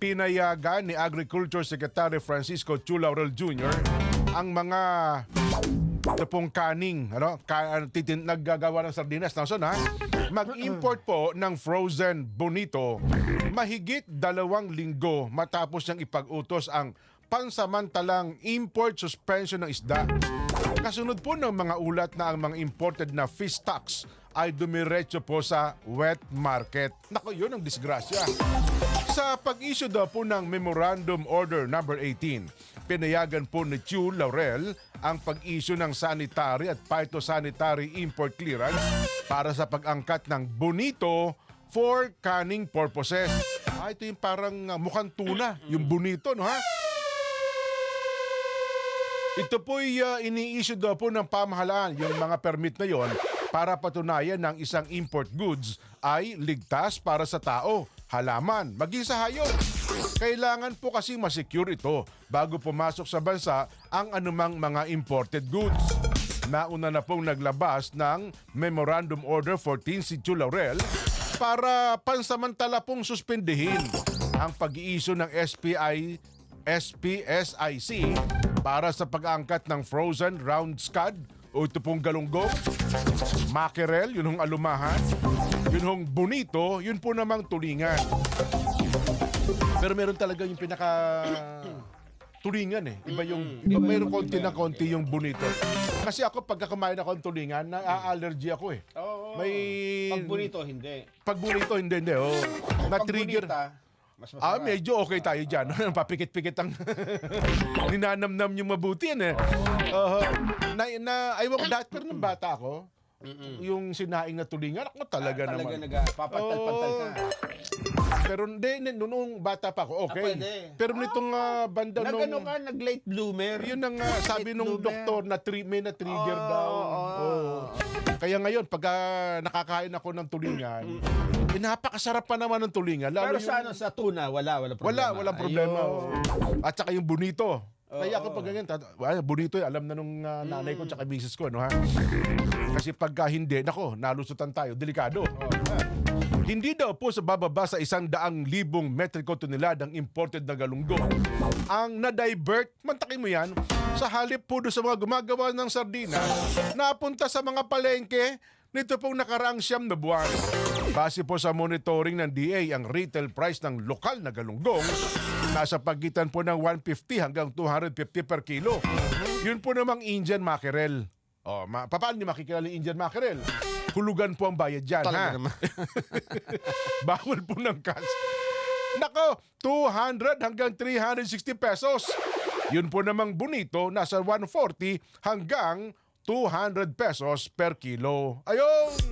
pinayagan ni Agriculture Secretary Francisco Chu Laurel Jr. ang mga ito pong kaning, naggagawa ng sardinas, mag-import po ng frozen bonito mahigit 2 linggo matapos niyang ipag-utos ang pansamantalang import suspension ng isda. Kasunod po ng mga ulat na ang mga imported na fish stocks ay dumiretso po sa wet market. Nako, yun ang disgrasya. Sa pag-issue daw po ng Memorandum Order No. 18, pinayagan po ni Chu Laurel ang pag-issue ng sanitary at phytosanitary import clearance para sa pag-angkat ng bonito for canning purposes. Ito yung parang mukhang tuna, yung bonito, no ha? Ito po'y ini-issue daw po ng pamahalaan, yung mga permit na yon, para patunayan ng isang import goods ay ligtas para sa tao, halaman, maging sa hayop. Kailangan po kasi masecure ito bago pumasok sa bansa ang anumang mga imported goods. Nauna na pong naglabas ng Memorandum Order 14 si Chu Laurel para pansamantala pong suspendihin ang pag-i-issue ng SPSIC para sa pag-angkat ng frozen round scad o ito pong galunggong, mackerel, yun hong alumahan, yun hong bonito, yun po namang tulingan. Pero meron talaga yung pinaka tulingan eh. Iba yung, mayroon konti na konti yung bonito. Kasi ako pagka kumain ako ng tulingan, na-allergy ako eh. May... Pag bonito, hindi. Pag bonito, hindi. Oh. Na-trigger. Mas masarap. Medyo okay tayo dyan. Papikit-pikit ang ninanamnam yung mabuti yan eh. Ayaw ko dahil pero nung bata ako, yung sinaing na tulingan, ako talaga naman. Papantal-pantal ka. Pero hindi, noong bata pa ako, okay. Pero nitong banda nung... Nag-ano ka, nag-late bloomer. Yun ang sabi nung doktor na may na-trigger daw. Kaya ngayon, pag nakakain ako ng tulingan, napakasarap pa naman ng tulingan. Lalo pero sa, sa tuna, walang problema. Walang problema. At saka yung bonito. Kaya ako pag ganyan, bonito alam na nung nanay ko at misis ko. No, ha? Kasi pagka hindi, nalusutan tayo, delikado. Hindi daw po sa bababa sa 100,000 metriko toneladang imported na galunggong ang na-divert, mantakin mo yan, sa halip po doon sa mga gumagawa ng sardinas, napunta sa mga palengke nito pong nakaraang 9 na buwan. Base po sa monitoring ng DA, ang retail price ng lokal na galunggong nasa pagitan po ng 150 hanggang 250 per kilo. Yun po namang Indian mackerel. Paano niyo makikilala yung Indian mackerel? Hulugan po ang bayad dyan, ha? Bawal po ng cash. Nako, 200 hanggang 360 pesos. Yun po namang bonito, nasa 140 hanggang 200 pesos per kilo. Ayun!